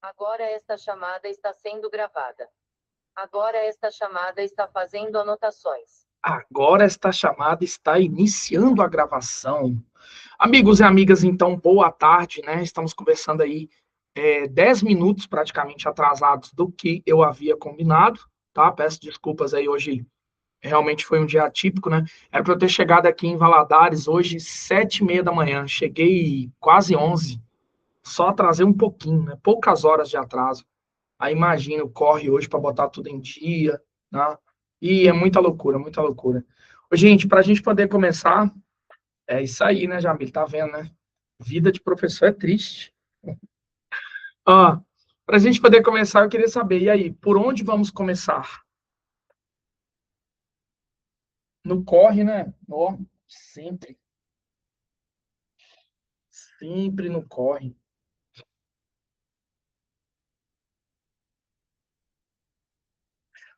Agora esta chamada está sendo gravada. Agora esta chamada está fazendo anotações. Agora esta chamada está iniciando a gravação. Amigos e amigas, então, boa tarde, né? Estamos conversando aí 10 minutos praticamente atrasados do que eu havia combinado, tá? Peço desculpas aí, hoje realmente foi um dia atípico, né? Era para eu ter chegado aqui em Valadares hoje 7h30 da manhã. Cheguei quase 11, só atrasei um pouquinho, né? Poucas horas de atraso. Aí imagina, corre hoje para botar tudo em dia, né? E é muita loucura, muita loucura. Ô, gente, para a gente poder começar, é isso aí, né, Jamil? Tá vendo, né? Vida de professor é triste. Ó, para a gente poder começar, eu queria saber, e aí, por onde vamos começar? No corre, né? Ó, sempre. Sempre no corre.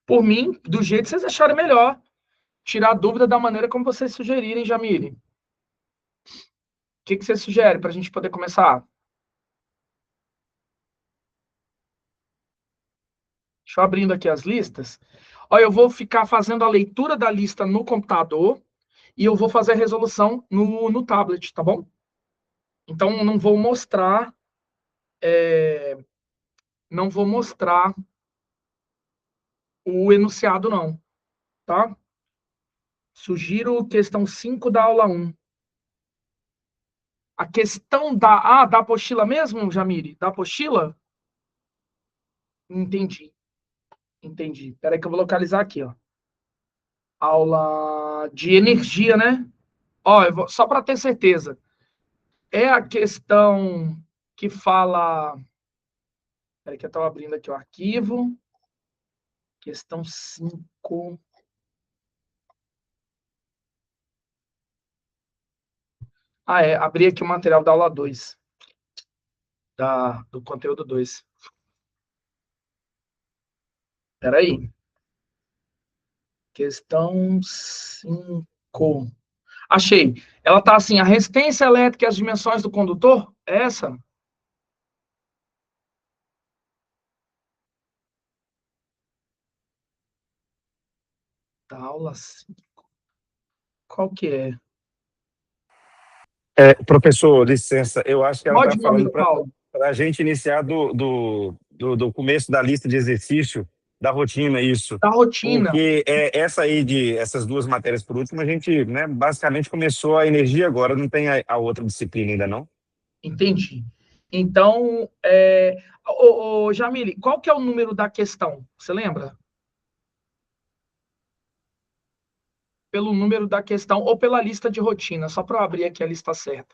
Por mim, do jeito que vocês acharem melhor. Tirar a dúvida da maneira como vocês sugerirem, Jamile. O que você sugere para a gente poder começar? Deixa eu abrindo aqui as listas. Ó, eu vou ficar fazendo a leitura da lista no computador e eu vou fazer a resolução no tablet, tá bom? Então, não vou mostrar o enunciado, não, tá? Sugiro questão 5 da aula 1. A questão da apostila mesmo, Jamile? Da apostila? Entendi, entendi. Espera aí que eu vou localizar aqui, ó. Aula de energia, né? Ó, só para ter certeza. É a questão que fala... Espera que eu estava abrindo aqui o arquivo. Questão 5. Abri aqui o material da aula 2. Do conteúdo 2. Espera aí. Questão 5. Achei. Ela está assim, a resistência elétrica e as dimensões do condutor? É essa? Da aula 5. Qual que é? Professor, licença, eu acho que ela está Pode, meu falando amigo para Paulo. a gente iniciar do começo da lista de exercício, da rotina, isso. Da rotina. Porque essas duas matérias por último, a gente, né, basicamente começou a energia agora, não tem a outra disciplina ainda, não? Entendi. Então, Jamile, qual que é o número da questão? Você lembra? Pelo número da questão ou pela lista de rotina, só para eu abrir aqui a lista certa.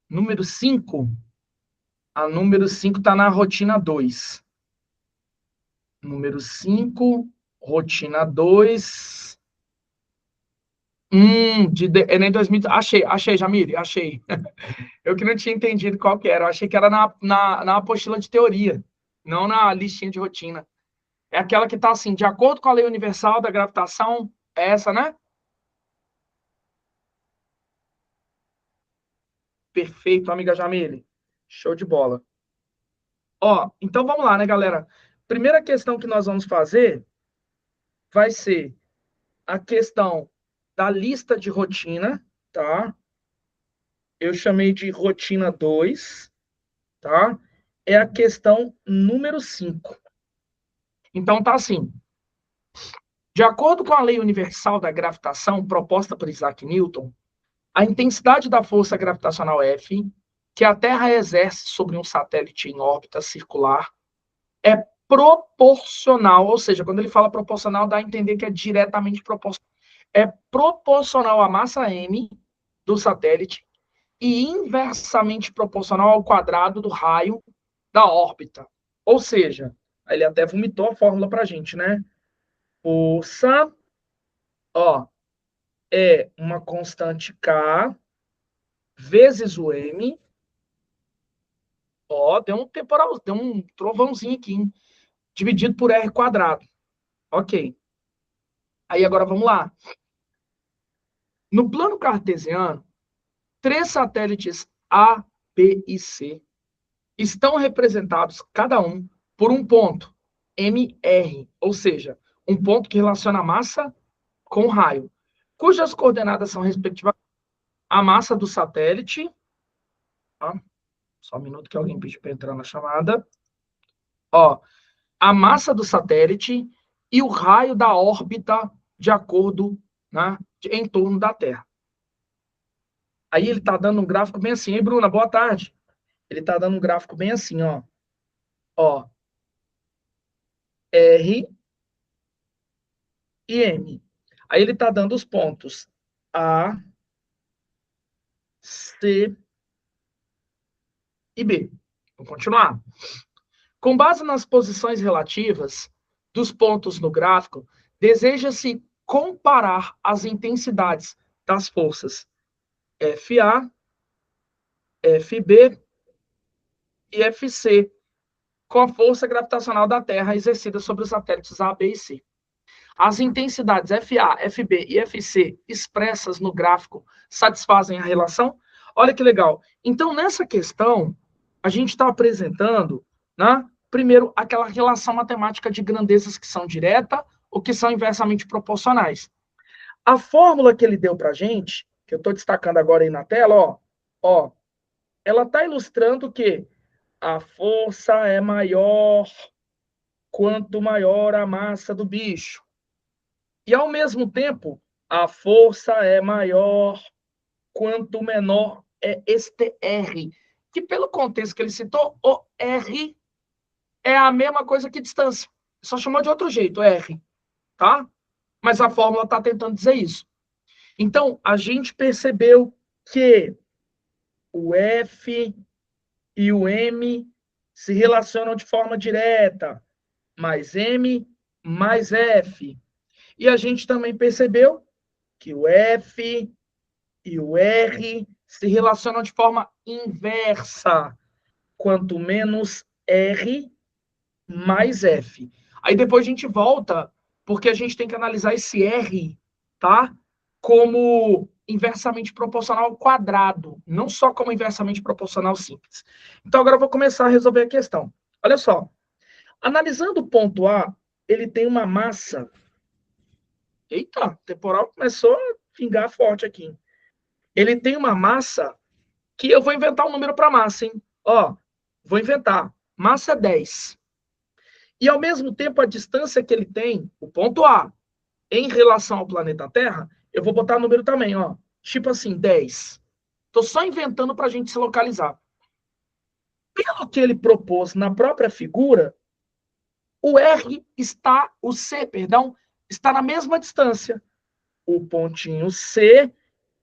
Número 5. A número 5 está na rotina 2. Número 5, rotina 2. Enem 2000. Achei, Jamile, achei. Eu que não tinha entendido qual que era. Eu achei que era na apostila de teoria, não na listinha de rotina. É aquela que está assim, de acordo com a lei universal da gravitação, é essa, né? Perfeito, amiga Jamile. Show de bola. Ó, então vamos lá, né, galera? Primeira questão que nós vamos fazer vai ser a questão da lista de rotina, tá? Eu chamei de rotina 2, tá? É a questão número 5. Então tá assim. De acordo com a lei universal da gravitação proposta por Isaac Newton, a intensidade da força gravitacional F, que a Terra exerce sobre um satélite em órbita circular, é proporcional, ou seja, quando ele fala proporcional, dá a entender que é diretamente proporcional. É proporcional à massa m do satélite e inversamente proporcional ao quadrado do raio da órbita. Ou seja, ele até vomitou a fórmula para a gente, né? Força, ó, é uma constante K vezes o m. Ó, deu um temporal, deu um trovãozinho aqui, hein? Dividido por r². Ok. Aí agora vamos lá. No plano cartesiano, 3 satélites A, B e C estão representados, cada um, por um ponto, MR, ou seja, um ponto que relaciona a massa com o raio, cujas coordenadas são, respectivamente, a massa do satélite. Tá? Só um minuto que alguém pediu para entrar na chamada. Ó, a massa do satélite e o raio da órbita de acordo, né, em torno da Terra. Aí ele está dando um gráfico bem assim. Ei, Bruna, boa tarde. Ele está dando um gráfico bem assim, ó. Ó, R e M. Aí ele está dando os pontos A, C e B. Vamos continuar. Com base nas posições relativas dos pontos no gráfico, deseja-se comparar as intensidades das forças FA, FB e FC com a força gravitacional da Terra exercida sobre os satélites A, B e C. As intensidades FA, FB e FC expressas no gráfico satisfazem a relação? Olha que legal. Então, nessa questão, a gente está apresentando, né, primeiro, aquela relação matemática de grandezas que são direta ou que são inversamente proporcionais. A fórmula que ele deu para a gente, que eu estou destacando agora aí na tela, ó, ela está ilustrando que a força é maior quanto maior a massa do bicho. E, ao mesmo tempo, a força é maior quanto menor é este R. Que, pelo contexto que ele citou, o R é a mesma coisa que distância. Só chamou de outro jeito, R. Tá? Mas a fórmula está tentando dizer isso. Então, a gente percebeu que o F e o M se relacionam de forma direta, mais M mais F. E a gente também percebeu que o F e o R se relacionam de forma inversa. Quanto menos R, mais F. Aí depois a gente volta, porque a gente tem que analisar esse R, tá? Como inversamente proporcional ao quadrado, não só como inversamente proporcional simples. Então agora eu vou começar a resolver a questão. Olha só. Analisando o ponto A, ele tem uma massa. Eita, o temporal começou a pingar forte aqui. Ele tem uma massa que eu vou inventar um número para massa, hein? Ó, vou inventar. Massa 10. E, ao mesmo tempo, a distância que ele tem, o ponto A, em relação ao planeta Terra, eu vou botar número também, ó. Tipo assim, 10. Estou só inventando para a gente se localizar. Pelo que ele propôs na própria figura, o C, está na mesma distância. O pontinho C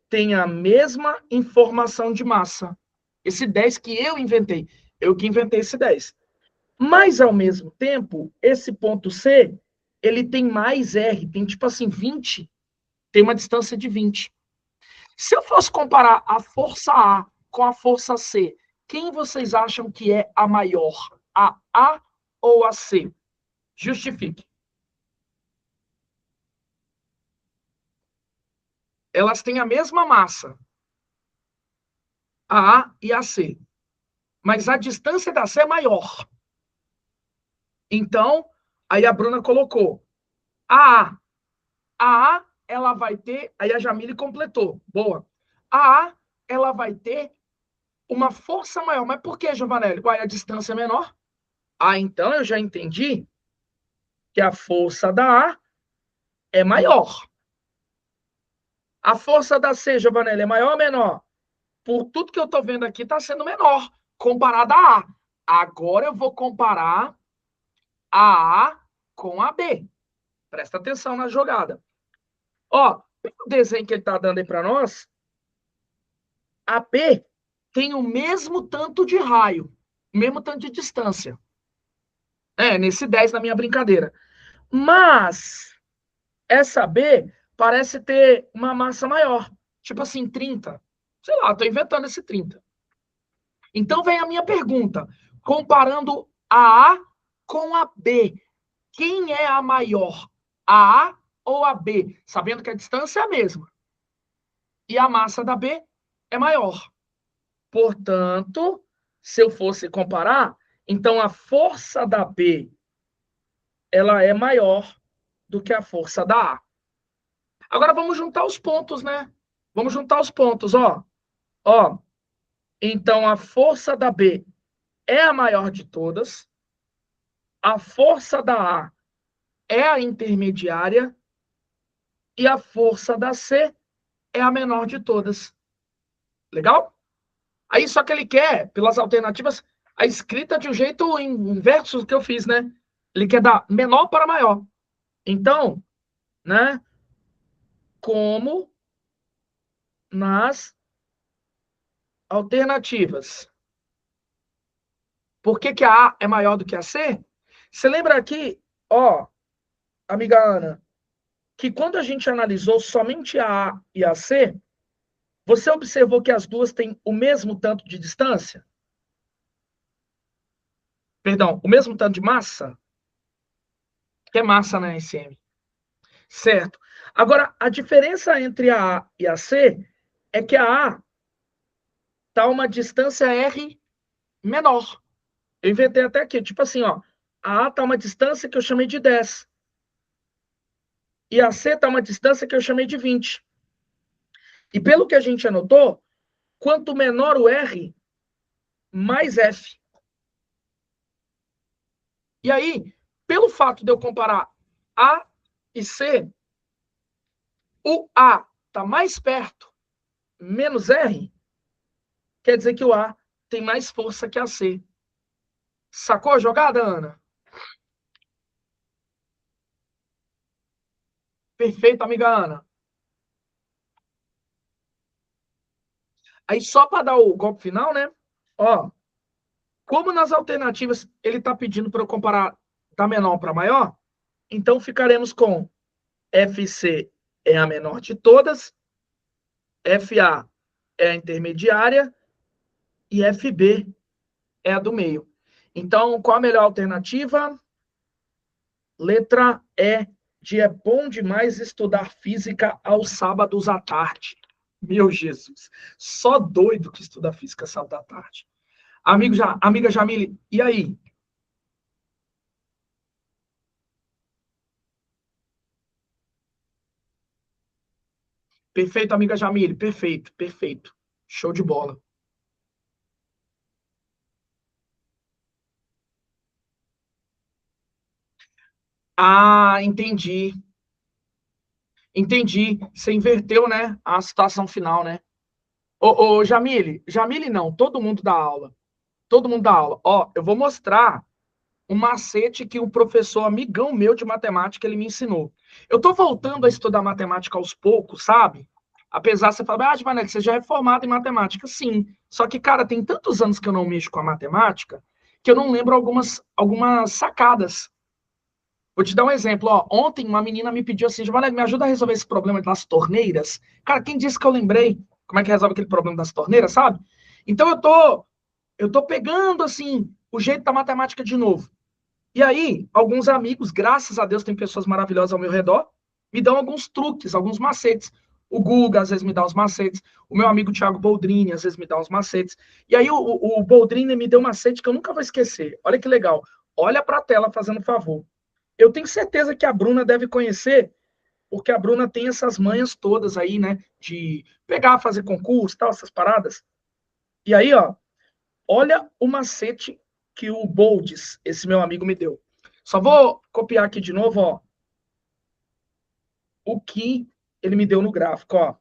tem a mesma informação de massa. Esse 10 que eu inventei. Eu que inventei esse 10. Mas, ao mesmo tempo, esse ponto C, ele tem mais R. Tem, tipo assim, 20. Tem uma distância de 20. Se eu fosse comparar a força A com a força C, quem vocês acham que é a maior? A ou a C? Justifique. Elas têm a mesma massa, a A e a C. Mas a distância da C é maior. Então, aí a Bruna colocou a A, ela vai ter, aí a Jamile completou. Boa. A A, ela vai ter uma força maior. Mas por que, Giovanelli? Uai, a distância é menor? Ah, então eu já entendi que a força da A é maior. A força da C, Giovanelli, é maior ou menor? Por tudo que eu estou vendo aqui, está sendo menor, comparada a A. Agora eu vou comparar a A com a B. Presta atenção na jogada. Ó, o desenho que ele está dando aí para nós, a B tem o mesmo tanto de raio, o mesmo tanto de distância. Nesse 10 na minha brincadeira. Mas essa B parece ter uma massa maior. Tipo assim, 30. Sei lá, estou inventando esse 30. Então vem a minha pergunta. Comparando a A com a B, quem é a maior? A ou a B, sabendo que a distância é a mesma. E a massa da B é maior. Portanto, se eu fosse comparar, então a força da B ela é maior do que a força da A. Agora vamos juntar os pontos, né? Vamos juntar os pontos, ó. Ó, então a força da B é a maior de todas, a força da A é a intermediária e a força da C é a menor de todas. Legal? Aí só que ele quer, pelas alternativas, a escrita de um jeito inverso do que eu fiz, né? Ele quer dar menor para maior. Então, né? Como nas alternativas. Por que que a A é maior do que a C? Você lembra aqui, ó, amiga Ana, que quando a gente analisou somente a A e a C, você observou que as duas têm o mesmo tanto de distância? Perdão, o mesmo tanto de massa? Que é massa na SM. Certo. Agora, a diferença entre a A e a C é que a A está a uma distância R menor. Eu inventei até aqui, tipo assim, ó, a A está a uma distância que eu chamei de 10. E a C está a uma distância que eu chamei de 20. E pelo que a gente anotou, quanto menor o R, mais F. E aí, pelo fato de eu comparar A e C, o A está mais perto, menos R, quer dizer que o A tem mais força que a C. Sacou a jogada, Ana? Perfeito, amiga Ana. Aí, só para dar o golpe final, né? Ó, como nas alternativas ele está pedindo para eu comparar da menor para maior, então ficaremos com FC é a menor de todas, FA é a intermediária e FB é a do meio. Então, qual a melhor alternativa? Letra E, de é bom demais estudar física aos sábados à tarde. Meu Jesus, só doido que estuda física sábado à tarde. Amiga Jamile, e aí? Perfeito, amiga Jamile, perfeito, perfeito. Show de bola. Ah, entendi. Entendi. Você inverteu, né, a situação final, né? Ô, Jamile, Jamile não, todo mundo dá aula. Todo mundo dá aula. Ó, eu vou mostrar um macete que um professor amigão meu de matemática ele me ensinou. Eu tô voltando a estudar matemática aos poucos, sabe? Apesar de você falar, Vanessa, você já é formado em matemática. Sim. Só que, cara, tem tantos anos que eu não mexo com a matemática que eu não lembro algumas sacadas. Vou te dar um exemplo. Ó, ontem uma menina me pediu assim, Vanessa, me ajuda a resolver esse problema das torneiras. Cara, quem disse que eu lembrei como é que resolve aquele problema das torneiras, sabe? Então eu tô pegando assim o jeito da matemática de novo. E aí, alguns amigos, graças a Deus, tem pessoas maravilhosas ao meu redor, me dão alguns truques, alguns macetes. O Guga, às vezes, me dá uns macetes. O meu amigo Thiago Boldrini, às vezes, me dá uns macetes. E aí, o Boldrini me deu um macete que eu nunca vou esquecer. Olha que legal. Olha para a tela, fazendo favor. Eu tenho certeza que a Bruna deve conhecer, porque a Bruna tem essas manhas todas aí, né? De pegar, fazer concurso, tal, essas paradas. E aí, ó, olha o macete que o Boldes, esse meu amigo, me deu. Só vou copiar aqui de novo, ó, o que ele me deu no gráfico, ó.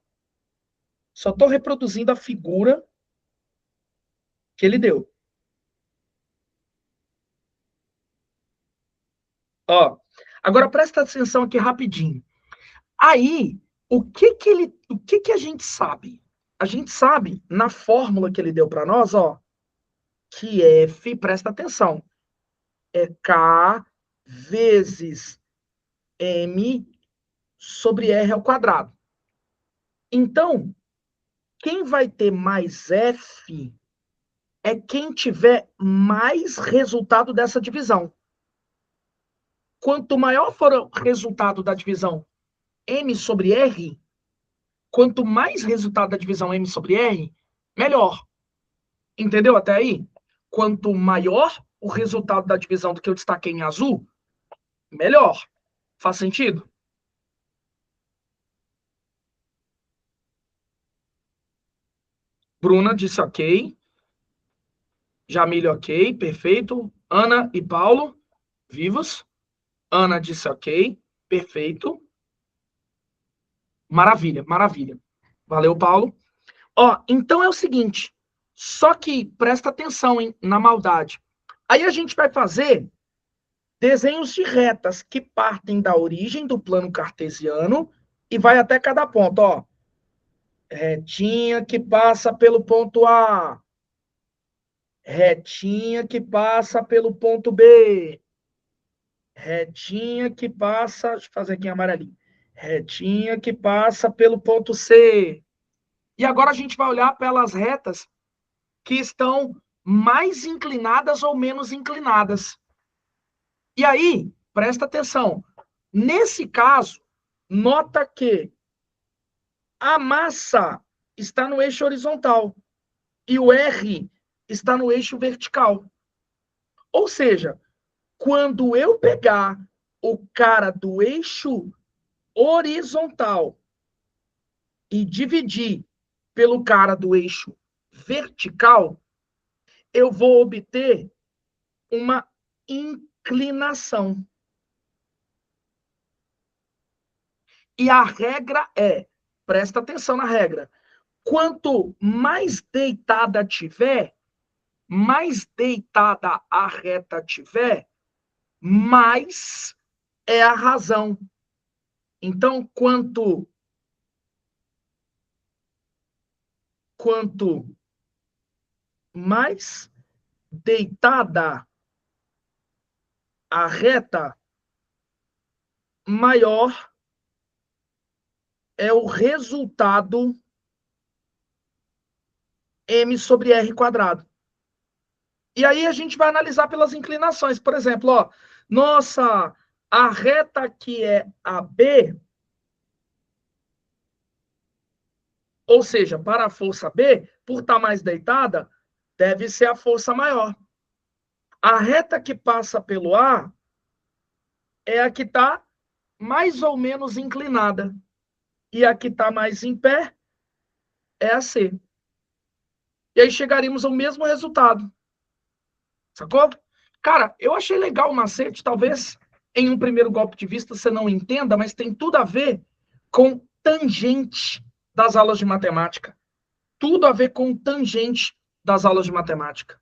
Só estou reproduzindo a figura que ele deu. Ó, agora presta atenção aqui rapidinho. Aí, o que a gente sabe? A gente sabe na fórmula que ele deu para nós, ó, que F, presta atenção, é K vezes M sobre R ao quadrado. Então, quem vai ter mais F é quem tiver mais resultado dessa divisão. quanto maior for o resultado da divisão M sobre R, quanto mais resultado da divisão M sobre R, melhor. Entendeu até aí? Quanto maior o resultado da divisão do que eu destaquei em azul, melhor. Faz sentido? Bruna disse ok. Jamília ok, perfeito. Ana e Paulo, vivos. Ana disse ok, perfeito. Maravilha, maravilha. Valeu, Paulo. Ó, então é o seguinte, só que presta atenção, hein, na maldade. Aí a gente vai fazer desenhos de retas que partem da origem do plano cartesiano e vai até cada ponto, ó. Retinha que passa pelo ponto A. Retinha que passa pelo ponto B. Retinha que passa, deixa eu fazer aqui em amarelinho. Retinha que passa pelo ponto C. E agora a gente vai olhar pelas retas que estão mais inclinadas ou menos inclinadas. E aí, presta atenção. Nesse caso, nota que a massa está no eixo horizontal e o R está no eixo vertical. Ou seja, quando eu pegar o cara do eixo horizontal e dividir pelo cara do eixo vertical, eu vou obter uma inclinação. E a regra é, presta atenção na regra, quanto mais deitada tiver, mais deitada a reta tiver, mais é a razão. Então, quanto mais deitada a reta, maior é o resultado M sobre R quadrado. E aí a gente vai analisar pelas inclinações. Por exemplo, ó, nossa, a reta que é AB, ou seja, para a força B, por estar mais deitada, deve ser a força maior. A reta que passa pelo A é a que está mais ou menos inclinada. E a que está mais em pé é a C. E aí chegaríamos ao mesmo resultado. Sacou? Cara, eu achei legal o macete, talvez em um primeiro golpe de vista você não entenda, mas tem tudo a ver com tangente das aulas de matemática. Tudo a ver com tangente das aulas de matemática.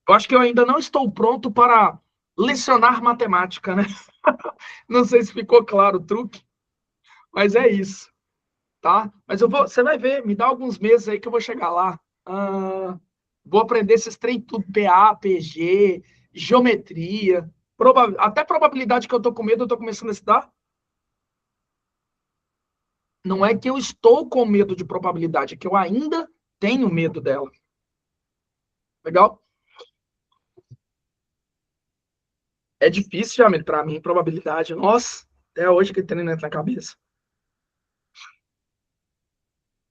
Eu acho que eu ainda não estou pronto para lecionar matemática, né? Não sei se ficou claro o truque, mas é isso, tá? Mas você vai ver, me dá alguns meses aí que eu vou chegar lá. Vou aprender esses trem tudo, PA, PG, geometria, até probabilidade que eu tô com medo, eu tô começando a estudar. Não é que eu estou com medo de probabilidade, é que eu ainda tenho medo dela. Legal? É difícil, Jamil, para mim, probabilidade. Nossa, até hoje que treino entra na cabeça.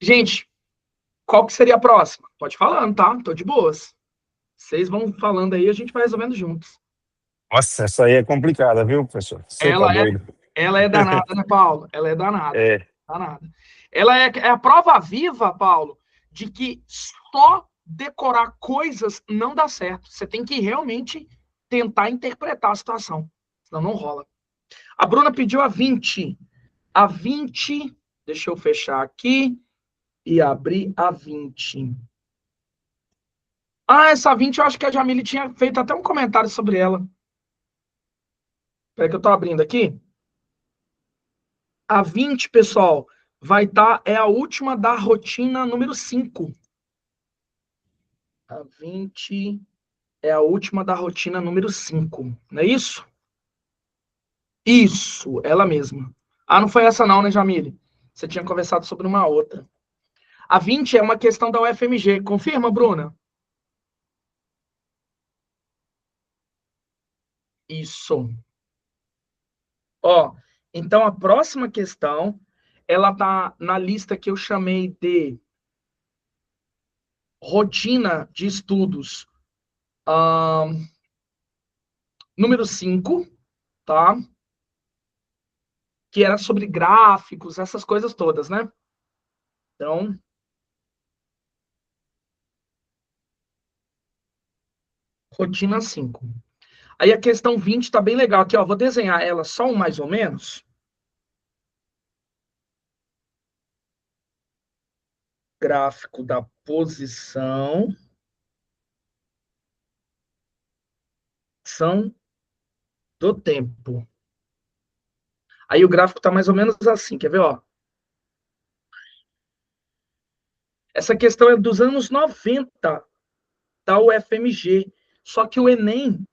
Gente, qual que seria a próxima? Pode falando, tá? Tô de boas. Vocês vão falando aí, a gente vai resolvendo juntos. Nossa, essa aí é complicada, viu, professor? Você tá doido. Ela é danada, né, Paulo? Ela é danada. É. Danada. Ela é a prova viva, Paulo, de que só decorar coisas não dá certo. Você tem que realmente tentar interpretar a situação. Senão não rola. A Bruna pediu a 20. A 20, deixa eu fechar aqui e abrir a 20. Ah, essa 20 eu acho que a Jamile tinha feito até um comentário sobre ela. Espera que eu tô abrindo aqui. A 20, pessoal, vai estar, é a última da rotina número 5. A 20 é a última da rotina número 5, não é isso? Isso, ela mesma. Ah, não foi essa não, né, Jamile? Você tinha conversado sobre uma outra. A 20 é uma questão da UFMG. Confirma, Bruna? Isso. Ó, então a próxima questão, ela tá na lista que eu chamei de rotina de estudos, número 5, tá? Que era sobre gráficos, essas coisas todas, né? Então, rotina 5. Aí a questão 20 tá bem legal aqui, ó. Vou desenhar ela só um mais ou menos. Gráfico da posição do tempo. Aí o gráfico tá mais ou menos assim, quer ver, ó? Essa questão é dos anos 90 da UFMG. Só que o Enem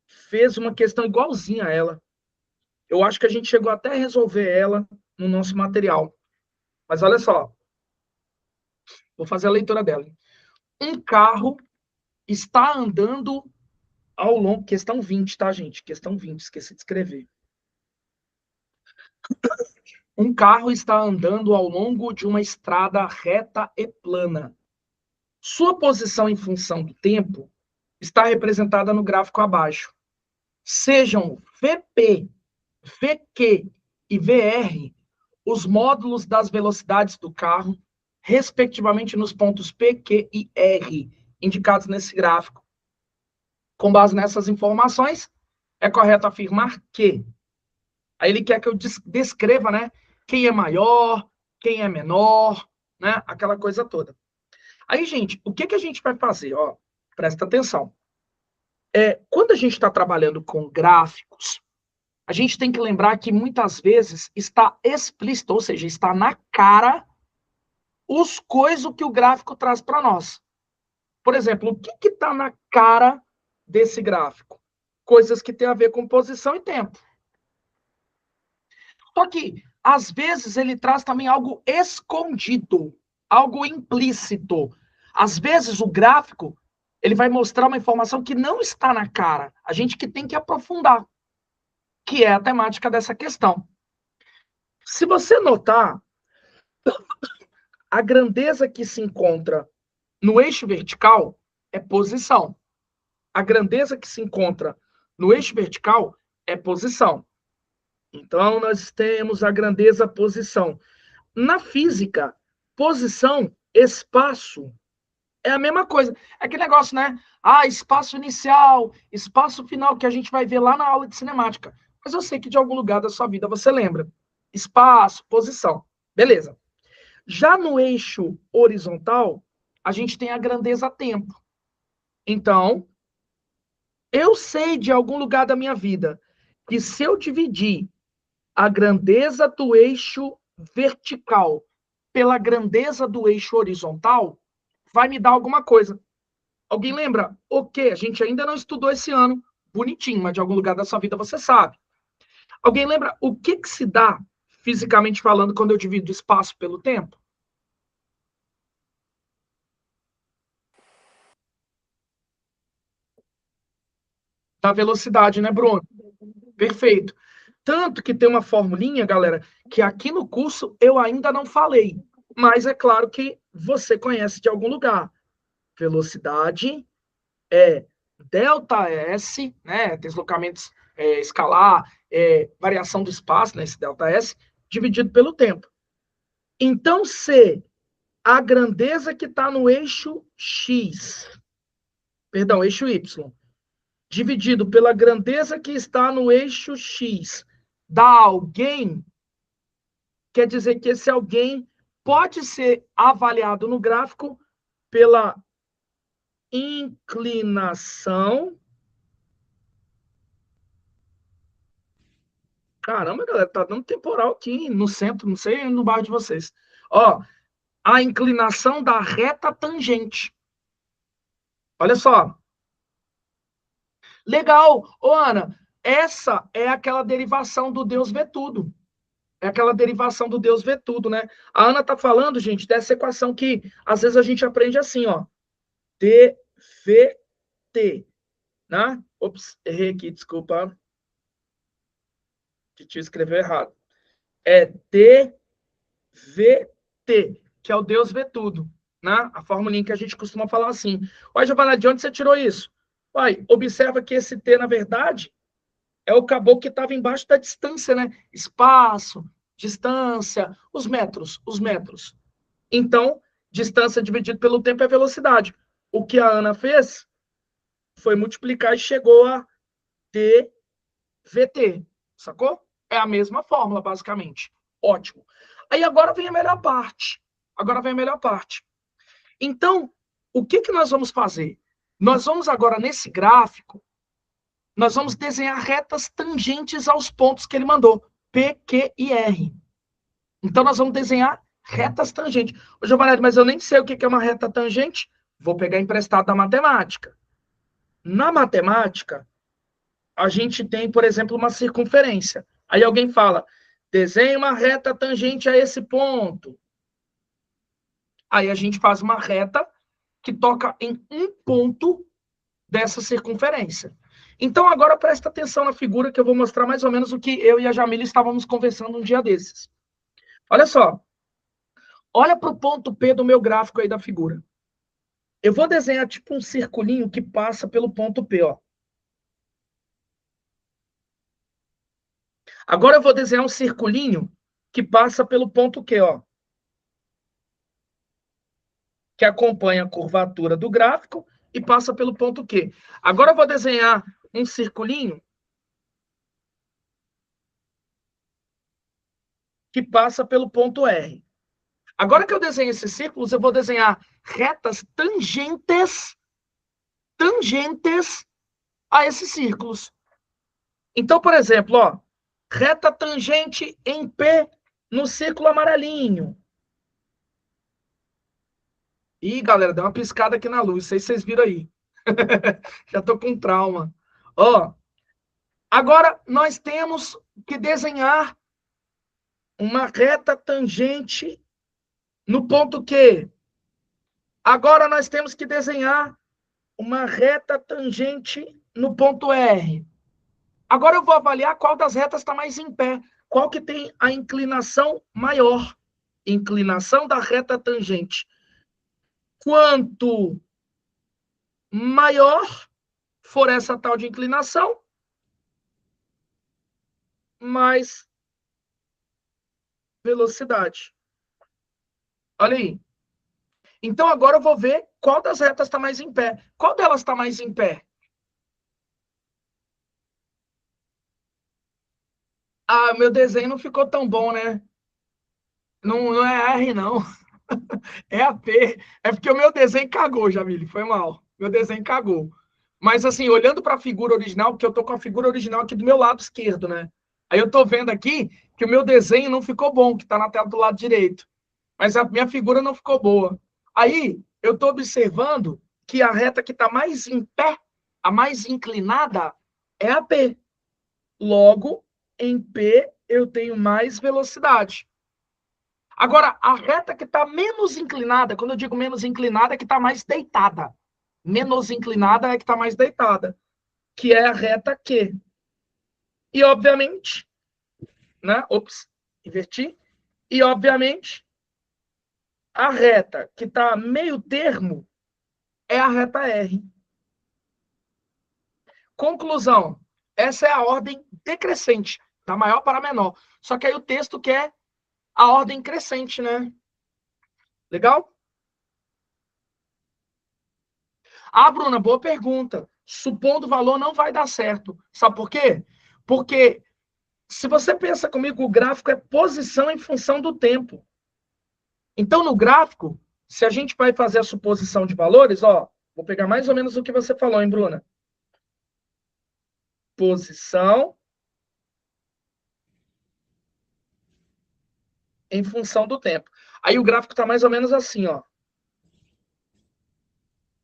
fez uma questão igualzinha a ela. Eu acho que a gente chegou até a resolver ela no nosso material. Mas olha só, vou fazer a leitura dela. Um carro está andando ao longo... Questão 20, tá, gente? Questão 20, esqueci de escrever. Um carro está andando ao longo de uma estrada reta e plana. Sua posição em função do tempo está representada no gráfico abaixo. Sejam VP, VQ e VR os módulos das velocidades do carro, respectivamente nos pontos P, Q e R, indicados nesse gráfico. Com base nessas informações, é correto afirmar que... Aí ele quer que eu descreva, né, quem é maior, quem é menor, né, aquela coisa toda. Aí, gente, o que a gente vai fazer? Ó, presta atenção. Quando a gente está trabalhando com gráficos, a gente tem que lembrar que muitas vezes está explícito, ou seja, está na cara os coisas que o gráfico traz para nós. Por exemplo, o que está na cara desse gráfico? Coisas que têm a ver com posição e tempo. Só que, às vezes, ele traz também algo escondido, algo implícito. Às vezes, o gráfico ele vai mostrar uma informação que não está na cara. A gente que tem que aprofundar, que é a temática dessa questão. Se você notar, a grandeza que se encontra no eixo vertical é posição. A grandeza que se encontra no eixo vertical é posição. Então, nós temos a grandeza posição. Na física, posição, espaço, é a mesma coisa. É aquele negócio, né? Ah, espaço inicial, espaço final, que a gente vai ver lá na aula de cinemática. Mas eu sei que de algum lugar da sua vida você lembra. Espaço, posição. Beleza. Já no eixo horizontal, a gente tem a grandeza tempo. Então, eu sei de algum lugar da minha vida que se eu dividir a grandeza do eixo vertical pela grandeza do eixo horizontal, vai me dar alguma coisa. Alguém lembra? O quê? A gente ainda não estudou esse ano. Bonitinho, mas de algum lugar da sua vida você sabe. Alguém lembra o que se dá, fisicamente falando, quando eu divido espaço pelo tempo? Da velocidade, né, Bruno? Perfeito. Tanto que tem uma formulinha, galera, que aqui no curso eu ainda não falei. Mas é claro que você conhece de algum lugar. Velocidade é ΔS, né, deslocamentos escalar, variação do espaço, né, esse ΔS, dividido pelo tempo. Então, se a grandeza que está no eixo X, perdão, eixo Y, dividido pela grandeza que está no eixo X, dá alguém, quer dizer que esse alguém pode ser avaliado no gráfico pela inclinação. Caramba, galera, tá dando temporal aqui no centro, não sei no bairro de vocês. Ó, a inclinação da reta tangente. Olha só. Legal. Ô, Ana, essa é aquela derivação do Deus vê tudo. É aquela derivação do Deus vê tudo, né? A Ana tá falando, gente, dessa equação que às vezes a gente aprende assim, ó. DVT, né? Ops, errei aqui, desculpa. Que te escreveu errado. É DVT, que é o Deus vê tudo, né? A formulinha que a gente costuma falar assim. Olha, Giovana, de onde você tirou isso? Olha, observa que esse T, na verdade, é o caboclo que estava embaixo da distância, né? Espaço, distância, os metros, os metros. Então, distância dividido pelo tempo é velocidade. O que a Ana fez foi multiplicar e chegou a dVt, sacou? É a mesma fórmula, basicamente. Ótimo. Aí agora vem a melhor parte. Agora vem a melhor parte. Então, o que que nós vamos fazer? Nós vamos agora, nesse gráfico, nós vamos desenhar retas tangentes aos pontos que ele mandou. P, Q e R. Então, nós vamos desenhar retas tangentes. Ô, Giovanni, mas eu nem sei o que é uma reta tangente. Vou pegar emprestado da matemática. Na matemática, a gente tem, por exemplo, uma circunferência. Aí alguém fala, desenhe uma reta tangente a esse ponto. Aí a gente faz uma reta que toca em um ponto dessa circunferência. Então, agora presta atenção na figura que eu vou mostrar mais ou menos o que eu e a Jamila estávamos conversando um dia desses. Olha só. Olha para o ponto P do meu gráfico aí da figura. Eu vou desenhar tipo um circulinho que passa pelo ponto P, ó. Agora eu vou desenhar um circulinho que passa pelo ponto Q, ó. Que acompanha a curvatura do gráfico e passa pelo ponto Q. Agora eu vou desenhar um circulinho que passa pelo ponto R. Agora que eu desenho esses círculos, eu vou desenhar retas tangentes a esses círculos. Então, por exemplo, ó, reta tangente em P no círculo amarelinho. Ih, galera, deu uma piscada aqui na luz, não sei se vocês viram aí. Já tô com trauma. Ó, agora nós temos que desenhar uma reta tangente no ponto Q. Agora nós temos que desenhar uma reta tangente no ponto R. Agora eu vou avaliar qual das retas está mais em pé. Qual que tem a inclinação maior. Inclinação da reta tangente. Quanto maior for essa tal de inclinação, mais velocidade. Olha aí. Então agora eu vou ver qual das retas está mais em pé. Qual delas está mais em pé? Ah, meu desenho não ficou tão bom, né? Não, não é R, não. É a P. É porque o meu desenho cagou, Jamile. Foi mal. Meu desenho cagou. Mas, assim, olhando para a figura original, porque eu tô com a figura original aqui do meu lado esquerdo, né? Aí eu tô vendo aqui que o meu desenho não ficou bom, que tá na tela do lado direito. Mas a minha figura não ficou boa. Aí eu tô observando que a reta que tá mais em pé, a mais inclinada, é a P. Logo, em P eu tenho mais velocidade. Agora, a reta que está menos inclinada, quando eu digo menos inclinada, é que está mais deitada. Menos inclinada é que está mais deitada, que é a reta Q. E, obviamente, né? Ops, inverti. E, obviamente, a reta que está meio termo é a reta R. Conclusão. Essa é a ordem decrescente, da maior para menor. Só que aí o texto quer a ordem crescente, né? Legal? Ah, Bruna, boa pergunta. Supondo o valor não vai dar certo. Sabe por quê? Porque se você pensa comigo, o gráfico é posição em função do tempo. Então, no gráfico, se a gente vai fazer a suposição de valores, ó, vou pegar mais ou menos o que você falou, hein, Bruna? Posição em função do tempo. Aí o gráfico está mais ou menos assim, ó.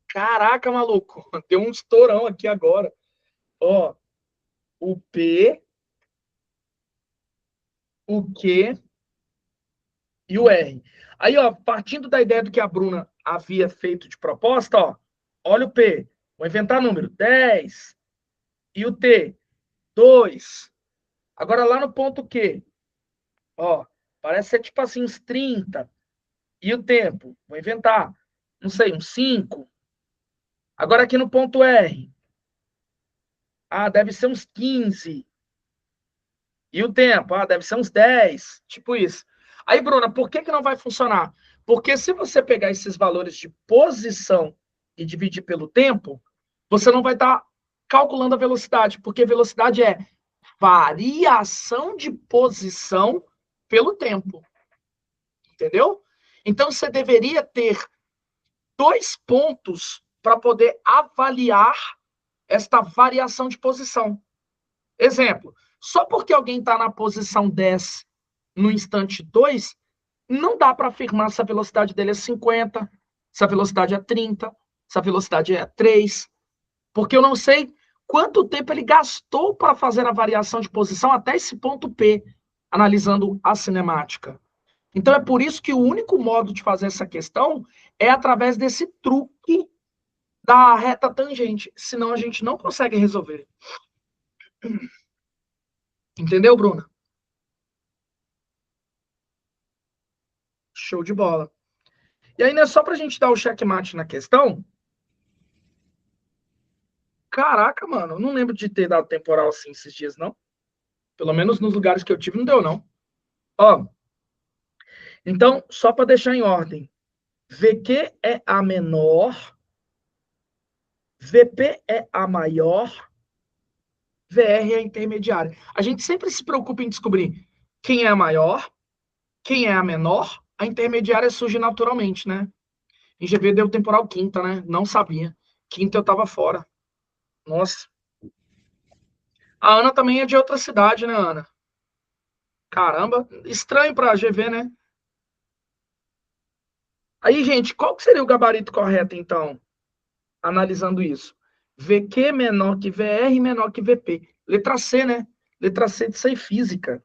Caraca, maluco, deu um estourão aqui agora. Ó, o P, o Q e o R. Aí, ó, partindo da ideia do que a Bruna havia feito de proposta, ó, olha o P. Vou inventar número. 10, E o T? 2. Agora lá no ponto Q, ó, parece ser tipo assim uns 30. E o tempo? Vou inventar. Não sei, uns 5. Agora aqui no ponto R. Ah, deve ser uns 15. E o tempo? Ah, deve ser uns 10. Tipo isso. Aí, Bruna, por que não vai funcionar? Porque se você pegar esses valores de posição e dividir pelo tempo, você não vai estar calculando a velocidade, porque velocidade é variação de posição pelo tempo. Entendeu? Então, você deveria ter 2 pontos para poder avaliar esta variação de posição. Exemplo, só porque alguém está na posição 10 no instante 2, não dá para afirmar se a velocidade dele é 50, se a velocidade é 30, se a velocidade é 3, porque eu não sei quanto tempo ele gastou para fazer a variação de posição até esse ponto P, analisando a cinemática. Então é por isso que o único modo de fazer essa questão é através desse truque da reta tangente, senão a gente não consegue resolver. Entendeu, Bruna? Show de bola. E aí, né, só pra gente dar o checkmate na questão. Caraca, mano, eu não lembro de ter dado temporal assim esses dias, não. Pelo menos nos lugares que eu tive, não deu, não. Ó, então, só para deixar em ordem. VQ é a menor, VP é a maior, VR é a intermediária. A gente sempre se preocupa em descobrir quem é a maior, quem é a menor, a intermediária surge naturalmente, né? Em GV deu temporal quinta, né? Não sabia. Quinta eu tava fora. Nossa. A Ana também é de outra cidade, né, Ana? Caramba, estranho pra GV, né? Aí, gente, qual que seria o gabarito correto, então, analisando isso? VQ menor que VR menor que VP. Letra C, né? Letra C de ser física.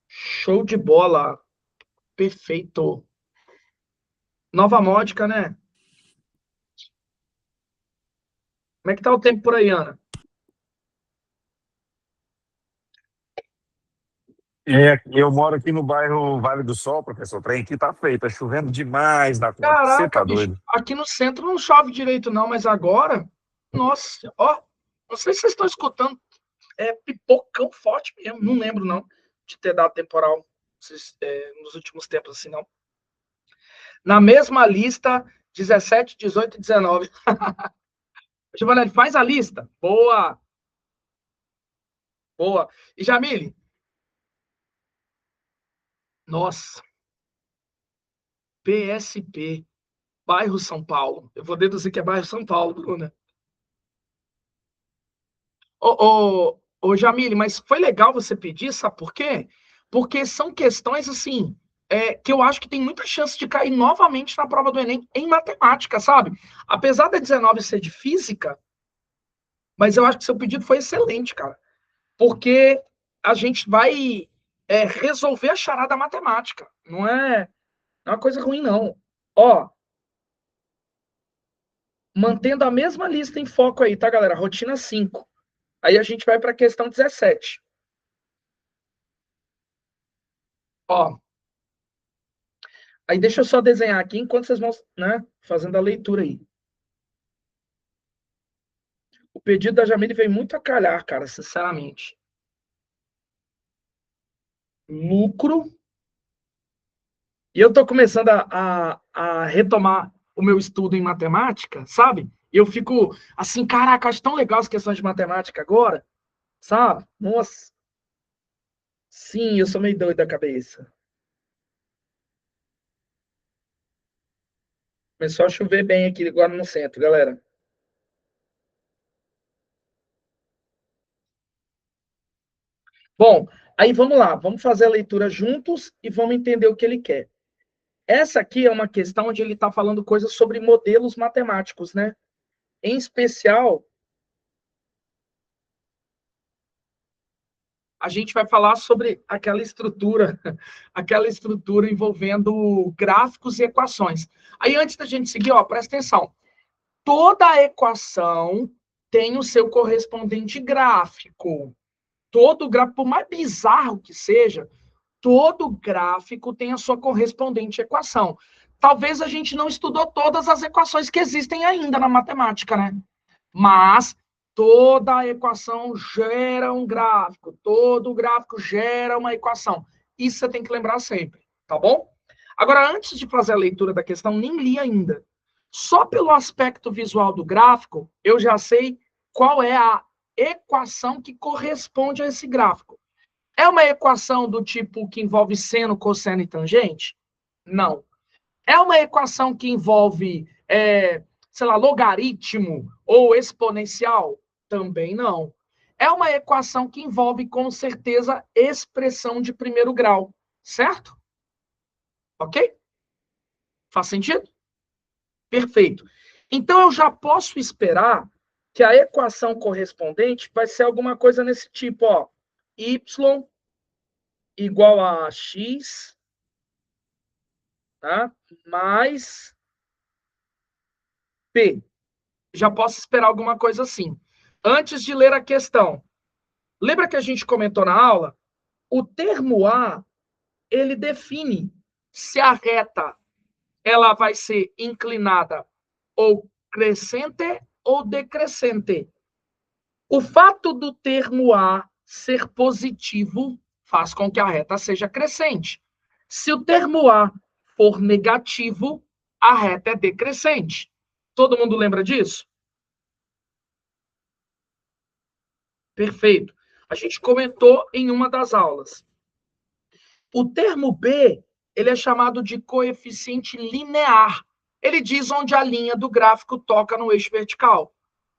Show de bola. Perfeito. Nova módica, né? Como é que tá o tempo por aí, Ana? Eu moro aqui no bairro Vale do Sol, professor. O trem aqui tá feio, tá chovendo demais da conta. Você Caraca, tá bicho. doido? Aqui no centro não chove direito, não, mas agora, nossa, ó, não sei se vocês estão escutando, é pipocão forte mesmo. Não lembro, não, de ter dado temporal nos últimos tempos assim, não. Na mesma lista, 17, 18 e 19. Giovanelli, faz a lista. Boa, boa. E Jamile? Nossa, PSP, bairro São Paulo. Eu vou deduzir que é bairro São Paulo, Bruna. Ô, Jamile, mas foi legal você pedir, sabe por quê? Porque são questões, assim, que eu acho que tem muita chance de cair novamente na prova do Enem em matemática, sabe? Apesar da 19 ser de física, mas eu acho que seu pedido foi excelente, cara. Porque a gente vai resolver a charada matemática. Não é uma coisa ruim, não. Ó, mantendo a mesma lista em foco aí, tá, galera? Rotina 5. Aí a gente vai para a questão 17. Ó, aí deixa eu só desenhar aqui enquanto vocês vão, né, fazendo a leitura aí. O pedido da Jamile veio muito a calhar, cara, sinceramente. Lucro. E eu tô começando a retomar o meu estudo em matemática, sabe? E eu fico assim, caraca, acho tão legal as questões de matemática agora, sabe? Nossa. Sim, eu sou meio doido da cabeça. Começou a chover bem aqui agora no centro, galera. Bom, aí vamos lá, vamos fazer a leitura juntos e vamos entender o que ele quer. Essa aqui é uma questão onde ele está falando coisas sobre modelos matemáticos, né? Em especial, a gente vai falar sobre aquela estrutura envolvendo gráficos e equações. Aí, antes da gente seguir, ó, presta atenção. Toda equação tem o seu correspondente gráfico. Todo gráfico, por mais bizarro que seja, todo gráfico tem a sua correspondente equação. Talvez a gente não estudou todas as equações que existem ainda na matemática, né? Mas toda equação gera um gráfico, todo gráfico gera uma equação. Isso você tem que lembrar sempre, tá bom? Agora, antes de fazer a leitura da questão, nem li ainda. Só pelo aspecto visual do gráfico, eu já sei qual é a equação que corresponde a esse gráfico. É uma equação do tipo que envolve seno, cosseno e tangente? Não. É uma equação que envolve, sei lá, logaritmo ou exponencial? Também não. É uma equação que envolve, com certeza, expressão de primeiro grau, certo? Ok? Faz sentido? Perfeito. Então, eu já posso esperar que a equação correspondente vai ser alguma coisa nesse tipo, ó. Y igual a x, tá? Mais p. Já posso esperar alguma coisa assim. Antes de ler a questão, lembra que a gente comentou na aula? O termo A, ele define se a reta ela vai ser inclinada ou crescente ou decrescente. O fato do termo A ser positivo faz com que a reta seja crescente. Se o termo A for negativo, a reta é decrescente. Todo mundo lembra disso? Perfeito. A gente comentou em uma das aulas. O termo B, ele é chamado de coeficiente linear. Ele diz onde a linha do gráfico toca no eixo vertical.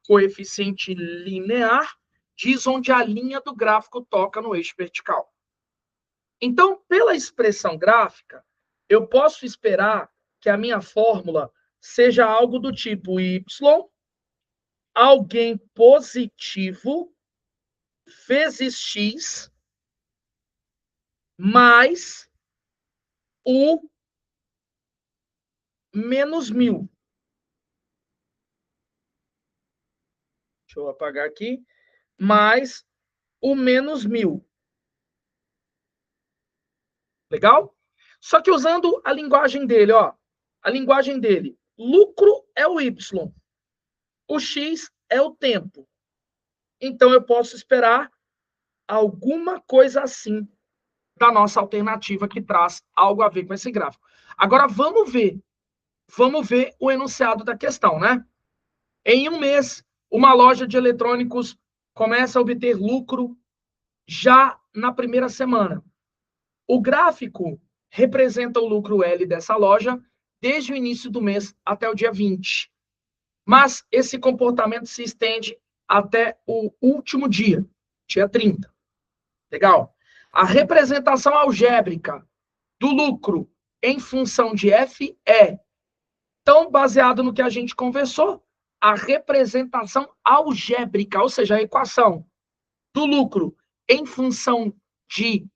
Coeficiente linear diz onde a linha do gráfico toca no eixo vertical. Então, pela expressão gráfica, eu posso esperar que a minha fórmula seja algo do tipo y, alguém positivo, vezes x, mais o menos 1000. Deixa eu apagar aqui. Mais o menos 1000. Legal? Só que usando a linguagem dele, ó. A linguagem dele. Lucro é o y. O x é o tempo. Então, eu posso esperar alguma coisa assim da nossa alternativa que traz algo a ver com esse gráfico. Agora, vamos ver. Vamos ver o enunciado da questão, né? Em um mês, uma loja de eletrônicos começa a obter lucro já na primeira semana. O gráfico representa o lucro L dessa loja desde o início do mês até o dia 20. Mas esse comportamento se estende até o último dia 30. Legal? A representação algébrica do lucro em função de F é, então, baseado no que a gente conversou, a representação algébrica, ou seja, a equação do lucro em função de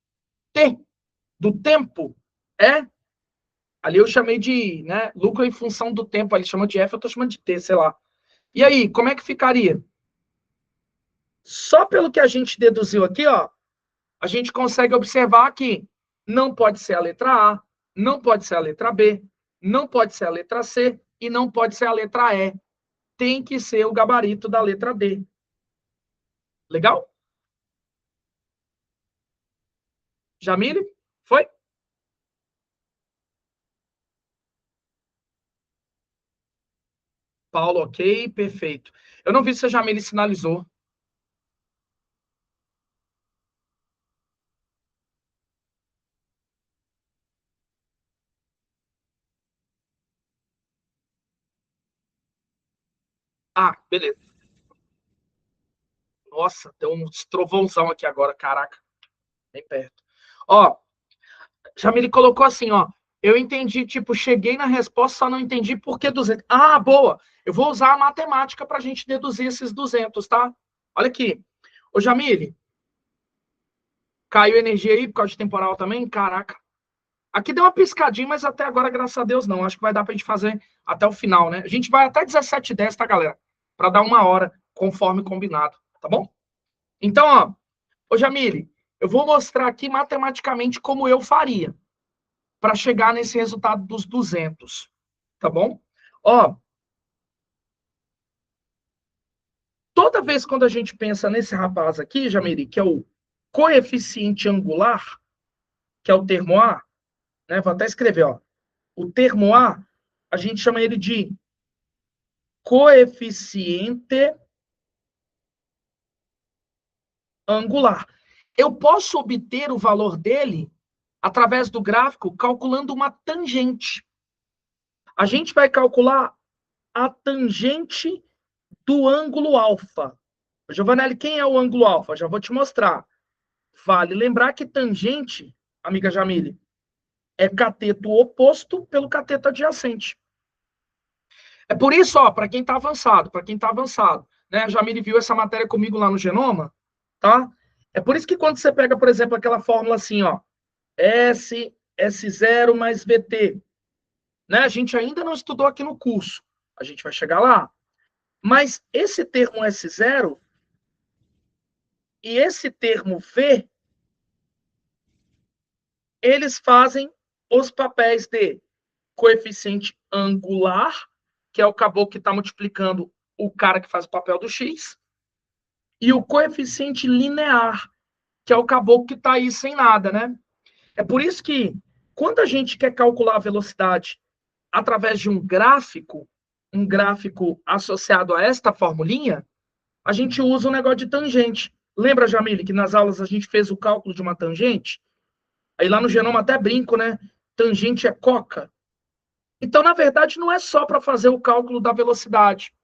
T, do tempo, é, ali eu chamei de, né, lucro em função do tempo, ali chama de F, eu estou chamando de T, sei lá. E aí, como é que ficaria? Só pelo que a gente deduziu aqui, ó, a gente consegue observar que não pode ser a letra A, não pode ser a letra B, não pode ser a letra C e não pode ser a letra E. Tem que ser o gabarito da letra D. Legal? Jamile? Foi? Paulo, ok, perfeito. Eu não vi se a Jamile sinalizou. Ah, beleza. Nossa, deu um trovãozão aqui agora, caraca. Bem perto. Ó, Jamile colocou assim, ó. Eu entendi, tipo, cheguei na resposta, só não entendi por que 200. Ah, boa. Eu vou usar a matemática para a gente deduzir esses 200, tá? Olha aqui. Ô, Jamile, caiu energia aí por causa de temporal também? Caraca. Aqui deu uma piscadinha, mas até agora, graças a Deus, não. Acho que vai dar pra gente fazer até o final, né? A gente vai até 17h10, tá, galera? Para dar 1 hora conforme combinado, tá bom? Então, ó, ô Jamile, eu vou mostrar aqui matematicamente como eu faria para chegar nesse resultado dos 200, tá bom? Ó, toda vez quando a gente pensa nesse rapaz aqui, Jamile, que é o coeficiente angular, que é o termo A, né? Vou até escrever, ó. O termo a gente chama ele de coeficiente angular. Eu posso obter o valor dele através do gráfico calculando uma tangente. A gente vai calcular a tangente do ângulo alfa. Giovanelli, quem é o ângulo alfa? Já vou te mostrar. Vale lembrar que tangente, amiga Jamile, é cateto oposto pelo cateto adjacente. É por isso, ó, para quem está avançado, né? A Jamile viu essa matéria comigo lá no Genoma, tá? É por isso que quando você pega, por exemplo, aquela fórmula assim, ó, S0 mais VT, né? A gente ainda não estudou aqui no curso, a gente vai chegar lá. Mas esse termo S0 e esse termo V, eles fazem os papéis de coeficiente angular, que é o caboclo que está multiplicando o cara que faz o papel do X, e o coeficiente linear, que é o caboclo que está aí sem nada, né? É por isso que, quando a gente quer calcular a velocidade através de um gráfico associado a esta formulinha, a gente usa um negócio de tangente. Lembra, Jamile, que nas aulas a gente fez o cálculo de uma tangente? Aí lá no Genoma até brinco, né? Tangente é coca. Então, na verdade, não é só para fazer o cálculo da velocidade.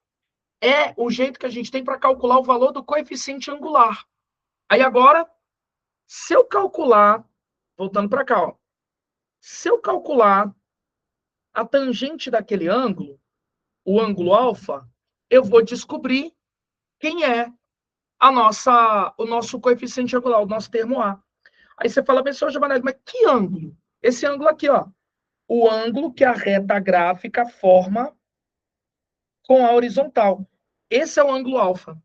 É o jeito que a gente tem para calcular o valor do coeficiente angular. Aí agora, se eu calcular, voltando para cá, ó, se eu calcular a tangente daquele ângulo, o ângulo alfa, eu vou descobrir quem é o nosso coeficiente angular, o nosso termo A. Aí você fala, pessoal, Giovanelli, mas que ângulo? Esse ângulo aqui, ó. O ângulo que a reta gráfica forma com a horizontal. Esse é o ângulo alfa.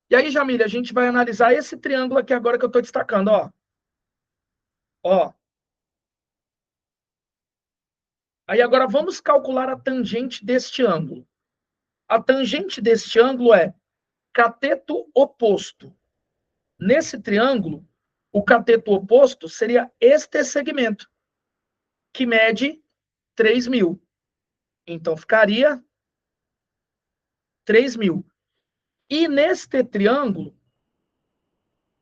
E aí, Jamile, a gente vai analisar esse triângulo aqui agora que eu estou destacando, ó. Ó. Aí agora vamos calcular a tangente deste ângulo. A tangente deste ângulo é cateto oposto. Nesse triângulo, o cateto oposto seria este segmento, que mede 3.000. Então, ficaria 3.000. E neste triângulo,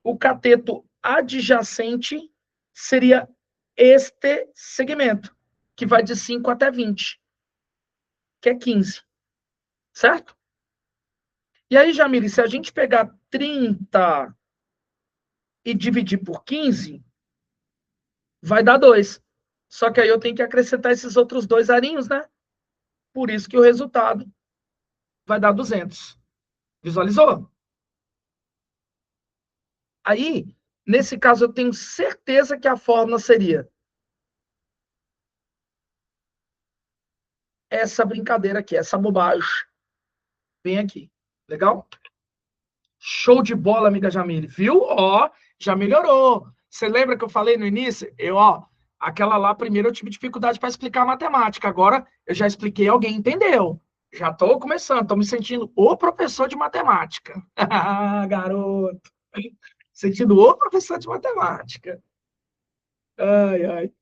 o cateto adjacente seria este segmento, que vai de 5 até 20, que é 15. Certo? E aí, Jamile, se a gente pegar 30 e dividir por 15, vai dar 2. Só que aí eu tenho que acrescentar esses outros 2 arinhos, né? Por isso que o resultado vai dar 200. Visualizou? Aí, nesse caso, eu tenho certeza que a fórmula seria essa brincadeira aqui, essa bobagem. Vem aqui. Legal? Show de bola, amiga Jamile. Viu? Ó, já melhorou. Você lembra que eu falei no início? Aquela lá, primeiro eu tive dificuldade para explicar a matemática. Agora eu já expliquei, alguém entendeu. Já estou começando, estou me sentindo o professor de matemática. Garoto. Sentindo o professor de matemática. Ai, ai.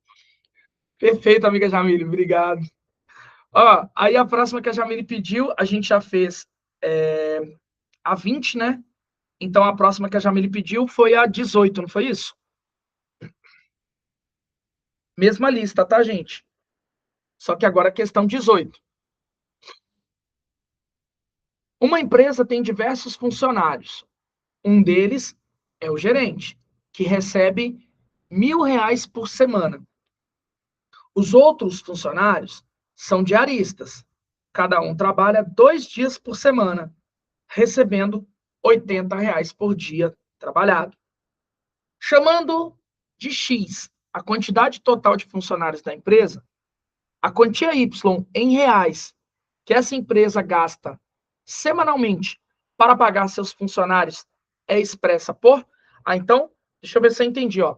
Perfeito, amiga Jamile. Obrigado. Ó, aí a próxima que a Jamile pediu, a gente já fez a 20, né? Então, a próxima que a Jamile pediu foi a 18, não foi isso? Mesma lista, tá, gente? Só que agora a questão 18. Uma empresa tem diversos funcionários. Um deles é o gerente, que recebe R$ 1.000 por semana. Os outros funcionários são diaristas. Cada um trabalha 2 dias por semana, recebendo R$ 80 por dia trabalhado. Chamando de X a quantidade total de funcionários da empresa, a quantia Y em reais que essa empresa gasta semanalmente para pagar seus funcionários é expressa por... então, deixa eu ver se eu entendi, ó.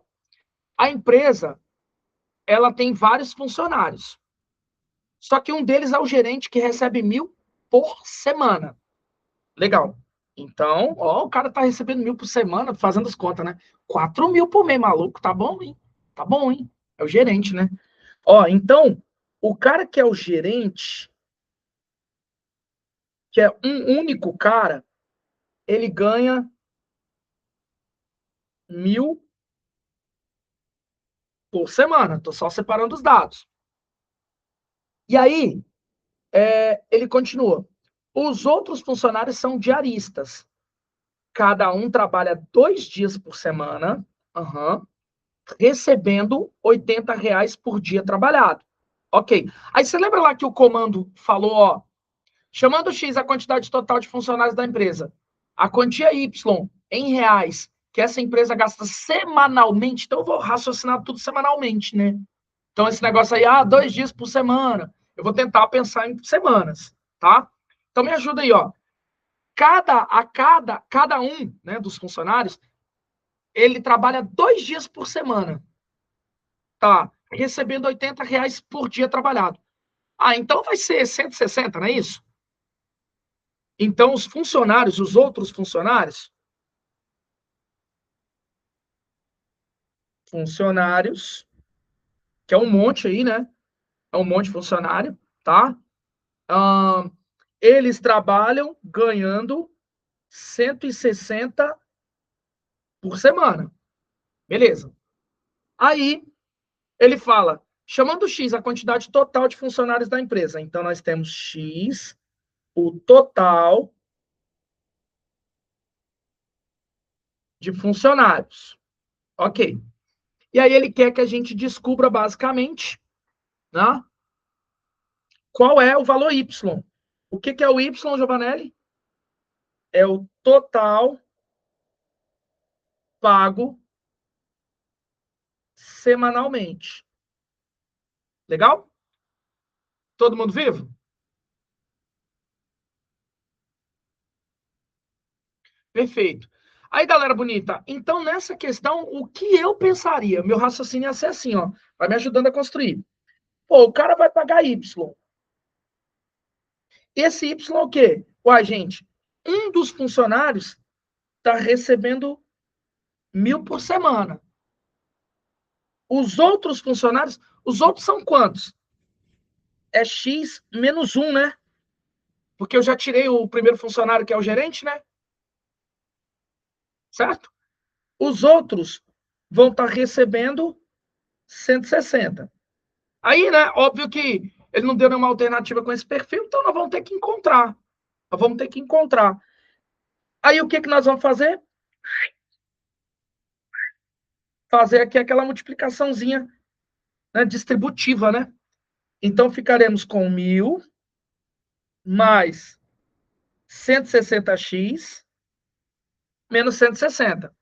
A empresa, ela tem vários funcionários. Só que um deles é o gerente, que recebe 1.000 por semana. Legal. Então, ó, o cara tá recebendo 1.000 por semana, fazendo as contas, né? 4.000 por mês, maluco. Tá bom, hein? Tá bom, hein? É o gerente, né? Ó, então, o cara que é o gerente, que é um único cara, ele ganha 1.000 por semana. Tô só separando os dados. E aí, ele continua. Os outros funcionários são diaristas. Cada um trabalha 2 dias por semana, recebendo R$ 80 por dia trabalhado. Ok. Aí você lembra lá que o comando falou, ó, chamando X a quantidade total de funcionários da empresa, a quantia Y em reais que essa empresa gasta semanalmente, então eu vou raciocinar tudo semanalmente, né? Então esse negócio aí, 2 dias por semana, eu vou tentar pensar em semanas, tá? Então me ajuda aí, ó. Cada um, né, dos funcionários, ele trabalha 2 dias por semana, tá? Recebendo R$ 80 por dia trabalhado. Então vai ser 160, não é isso? Então os funcionários, os outros funcionários, que é um monte aí, né? É um monte de funcionário, tá? Eles trabalham ganhando 160 por semana. Beleza. Aí ele fala, chamando X a quantidade total de funcionários da empresa. Então nós temos X, o total de funcionários. Ok. E aí ele quer que a gente descubra basicamente, né, qual é o valor Y. O que é o Y, Giovanelli? É o total pago semanalmente. Legal? Todo mundo vivo? Perfeito. Aí, galera bonita, então nessa questão, o que eu pensaria? Meu raciocínio ia ser assim, ó, vai me ajudando a construir. Pô, o cara vai pagar Y. Esse Y é o quê? Uai, gente, um dos funcionários está recebendo 1.000 por semana. Os outros funcionários, os outros são quantos? É X menos 1, né? Porque eu já tirei o primeiro funcionário, que é o gerente, né? Certo? Os outros vão estar recebendo 160. Aí, né, óbvio que ele não deu nenhuma alternativa com esse perfil, então nós vamos ter que encontrar. Nós vamos ter que encontrar. Aí o que nós vamos fazer? Fazer aqui aquela multiplicaçãozinha, né, distributiva, né? Então ficaremos com 1.000 mais 160x menos 160.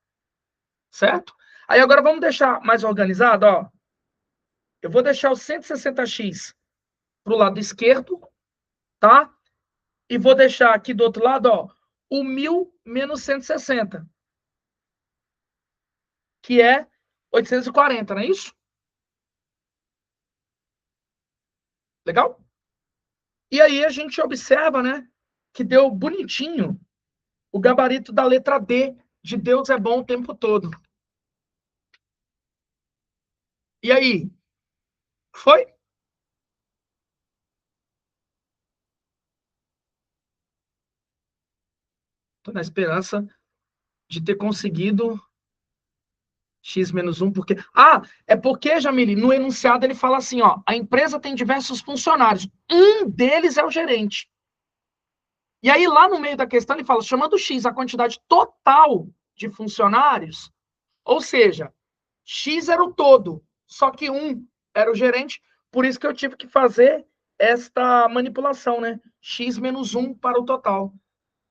Certo? Aí agora vamos deixar mais organizado, ó. Eu vou deixar o 160x para o lado esquerdo, tá? E vou deixar aqui do outro lado, ó, o 1.000 menos 160, que é 840, não é isso? Legal? E aí a gente observa, né, que deu bonitinho o gabarito da letra D, de Deus é bom o tempo todo. E aí? Foi? Tô na esperança de ter conseguido x menos 1, porque... é porque, Jamile, no enunciado ele fala assim, ó, a empresa tem diversos funcionários, um deles é o gerente. E aí, lá no meio da questão, ele fala, chamando x a quantidade total de funcionários, ou seja, x era o todo, só que 1 era o gerente, por isso que eu tive que fazer esta manipulação, né? X menos 1 para o total.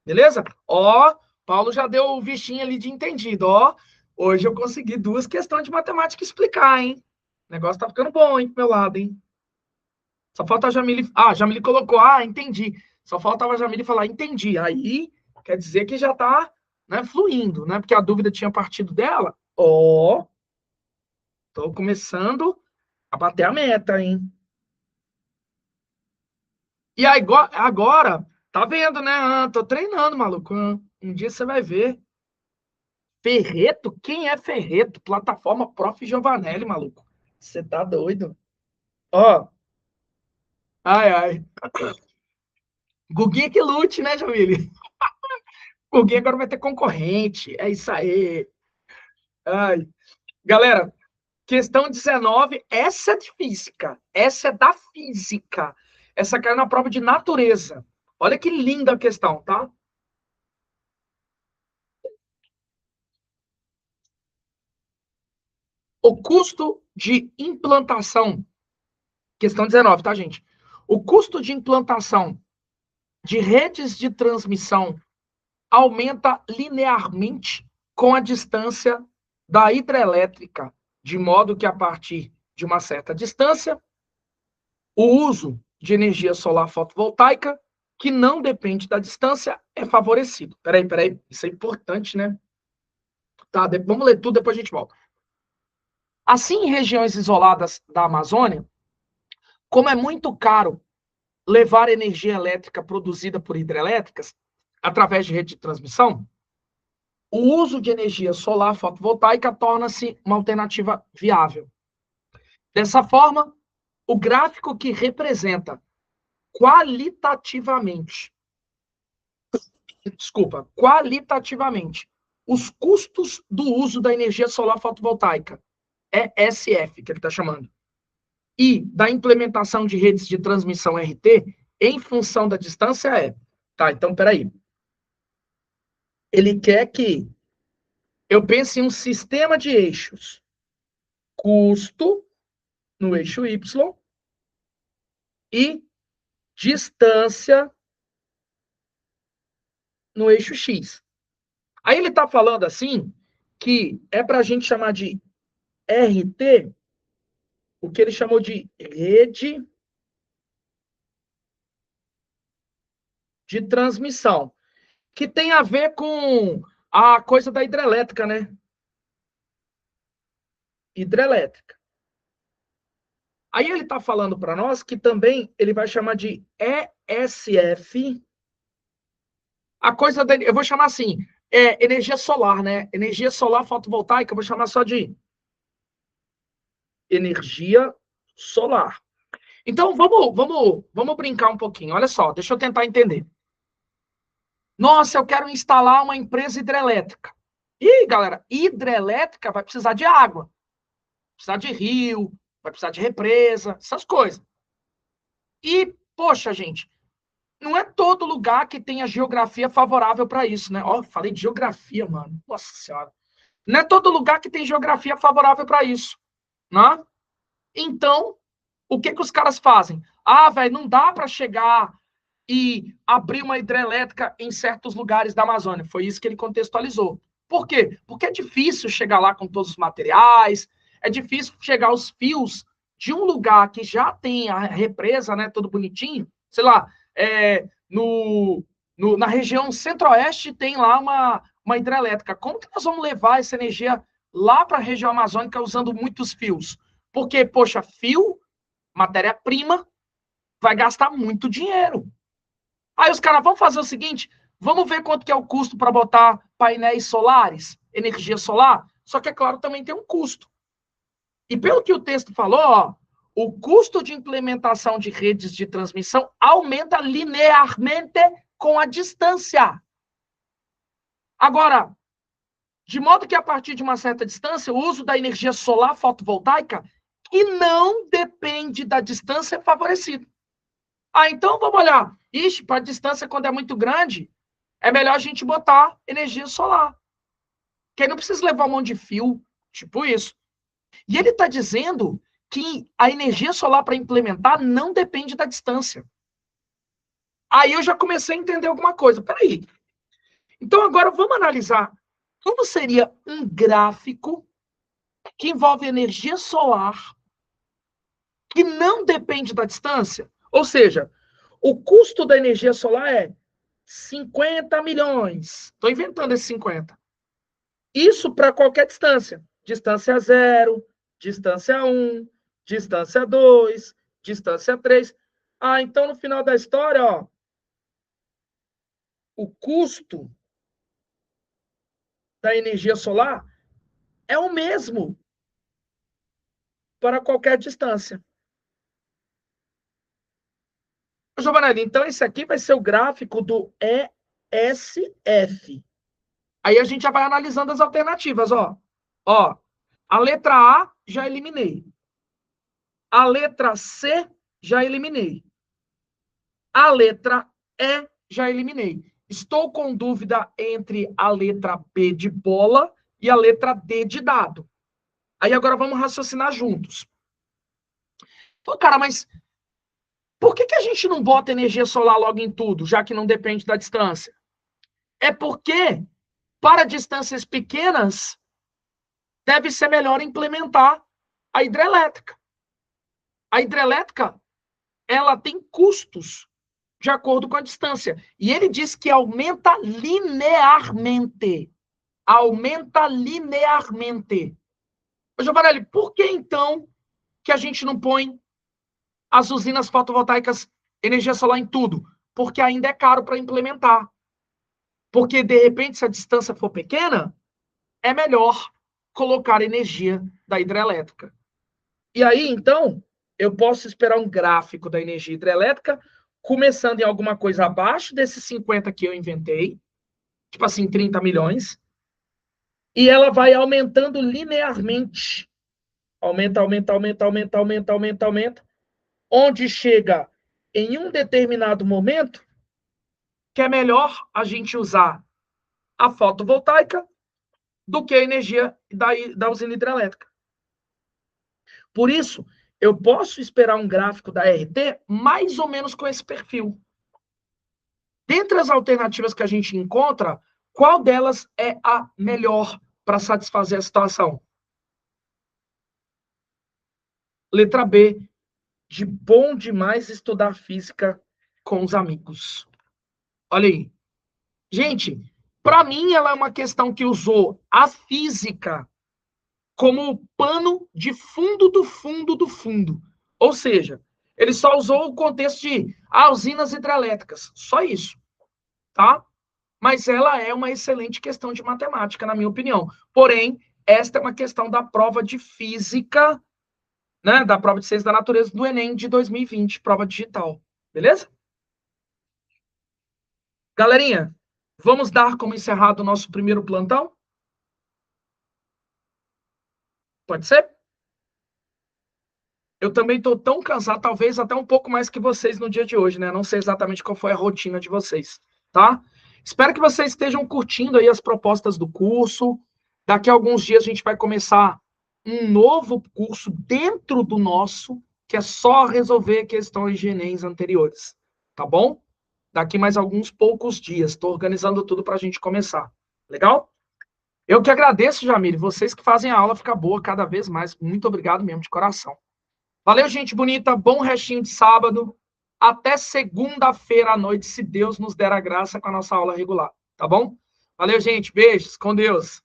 Beleza? Ó, Paulo já deu o bichinho ali de entendido, ó. Hoje eu consegui 2 questões de matemática explicar, hein? O negócio tá ficando bom, hein, pro meu lado, hein? Só falta a Jamile... Jamile colocou, entendi. Só faltava a Jamile falar, entendi. Aí, quer dizer que já está, né, fluindo, né? Porque a dúvida tinha partido dela. Ó, estou começando a bater a meta, hein? E agora, tá vendo, né? Tô treinando, maluco. Um dia você vai ver. Ferreto? Quem é Ferreto? Plataforma Prof. Giovanelli, maluco. Você tá doido? Ó. Ai, ai. Guguinha que lute, né, Jamile? Guguinha agora vai ter concorrente. É isso aí. Ai. Galera, questão 19. Essa é de física. Essa é da física. Essa caiu na prova de natureza. Olha que linda a questão, tá? O custo de implantação, questão 19, tá, gente? O custo de implantação de redes de transmissão aumenta linearmente com a distância da hidrelétrica, de modo que, a partir de uma certa distância, o uso de energia solar fotovoltaica, que não depende da distância, é favorecido. Peraí, isso é importante, né? Tá, vamos ler tudo, depois a gente volta. Assim, em regiões isoladas da Amazônia, como é muito caro levar energia elétrica produzida por hidrelétricas através de rede de transmissão, o uso de energia solar fotovoltaica torna-se uma alternativa viável. Dessa forma, o gráfico que representa qualitativamente os custos do uso da energia solar fotovoltaica, ESF, que ele está chamando, e da implementação de redes de transmissão RT, em função da distância, Tá, então, peraí. Ele quer que eu pense em um sistema de eixos. Custo no eixo Y e distância no eixo X. Aí ele está falando assim que é para a gente chamar de RT, o que ele chamou de rede de transmissão, que tem a ver com a coisa da hidrelétrica, né? Hidrelétrica. Aí ele está falando para nós que também ele vai chamar de ESF, a coisa da, eu vou chamar assim, energia solar, né? Energia solar fotovoltaica, eu vou chamar só de energia solar. Então, vamos brincar um pouquinho. Olha só, deixa eu tentar entender. Nossa, eu quero instalar uma empresa hidrelétrica. E, galera, hidrelétrica vai precisar de água. Vai precisar de rio, vai precisar de represa, essas coisas. E, poxa, gente, não é todo lugar que tem a geografia favorável para isso, né? Ó, falei de geografia, mano. Nossa Senhora. Não é todo lugar que tem geografia favorável para isso, né? Então, o que os caras fazem? Ah, velho, não dá para chegar e abrir uma hidrelétrica em certos lugares da Amazônia. Foi isso que ele contextualizou. Por quê? Porque é difícil chegar lá com todos os materiais, é difícil chegar os fios de um lugar que já tem a represa, né, tudo bonitinho, sei lá, na região centro-oeste tem lá uma hidrelétrica. Como que nós vamos levar essa energia lá para a região amazônica usando muitos fios? Porque, poxa, fio, matéria-prima, vai gastar muito dinheiro. Aí os caras vão fazer o seguinte, vamos ver quanto que é o custo para botar painéis solares, energia solar, só que, é claro, também tem um custo. E pelo que o texto falou, ó, o custo de implementação de redes de transmissão aumenta linearmente com a distância. Agora, de modo que a partir de uma certa distância, o uso da energia solar fotovoltaica, que não depende da distância, é favorecido. Ah, então vamos olhar. Ixi, para a distância, quando é muito grande, é melhor a gente botar energia solar. Que aí não precisa levar um monte de fio, tipo isso. E ele está dizendo que a energia solar para implementar não depende da distância. Aí eu já comecei a entender alguma coisa. Peraí. Então agora vamos analisar como seria um gráfico que envolve energia solar que não depende da distância. Ou seja, o custo da energia solar é 50 milhões. Estou inventando esse 50. Isso para qualquer distância. Distância 0, distância 1, distância 2, distância 3. Ah, então no final da história, ó, o custo da energia solar é o mesmo para qualquer distância. Giovanelli, então esse aqui vai ser o gráfico do ESF. Aí a gente já vai analisando as alternativas, ó. Ó, a letra A já eliminei. A letra C já eliminei. A letra E já eliminei. Estou com dúvida entre a letra B de bola e a letra D de dado. Aí agora vamos raciocinar juntos. Pô, cara, mas por que a gente não bota energia solar logo em tudo, já que não depende da distância? É porque, para distâncias pequenas, deve ser melhor implementar a hidrelétrica. A hidrelétrica, ela tem custos de acordo com a distância. E ele diz que aumenta linearmente. Aumenta linearmente. Giovanelli, por que então que a gente não põe as usinas fotovoltaicas, energia solar em tudo? Porque ainda é caro para implementar. Porque, de repente, se a distância for pequena, é melhor colocar energia da hidrelétrica. E aí, então, eu posso esperar um gráfico da energia hidrelétrica começando em alguma coisa abaixo desses 50 que eu inventei, tipo assim, 30 milhões, e ela vai aumentando linearmente. Aumenta, aumenta, aumenta, aumenta, aumenta, aumenta, aumenta, onde chega em um determinado momento que é melhor a gente usar a fotovoltaica do que a energia da usina hidrelétrica. Por isso, eu posso esperar um gráfico da RT mais ou menos com esse perfil. Dentre as alternativas que a gente encontra, qual delas é a melhor para satisfazer a situação? Letra B, de bom demais estudar física com os amigos. Olha aí. Gente, para mim ela é uma questão que usou a física como pano de fundo do fundo do fundo. Ou seja, ele só usou o contexto de usinas hidrelétricas. Só isso. Tá? Mas ela é uma excelente questão de matemática, na minha opinião. Porém, esta é uma questão da prova de física, né, da prova de ciência da natureza do Enem de 2020, prova digital. Beleza? Galerinha, vamos dar como encerrado o nosso primeiro plantão? Pode ser? Eu também estou tão cansado, talvez até um pouco mais que vocês no dia de hoje, né? Não sei exatamente qual foi a rotina de vocês, tá? Espero que vocês estejam curtindo aí as propostas do curso. Daqui a alguns dias a gente vai começar um novo curso dentro do nosso, que é só resolver questões de Enems anteriores, tá bom? Daqui mais alguns poucos dias. Estou organizando tudo para a gente começar. Legal? Eu que agradeço, Jamile. Vocês que fazem a aula ficar boa cada vez mais. Muito obrigado mesmo, de coração. Valeu, gente bonita. Bom restinho de sábado. Até segunda-feira à noite, se Deus nos der a graça com a nossa aula regular. Tá bom? Valeu, gente. Beijos. Com Deus.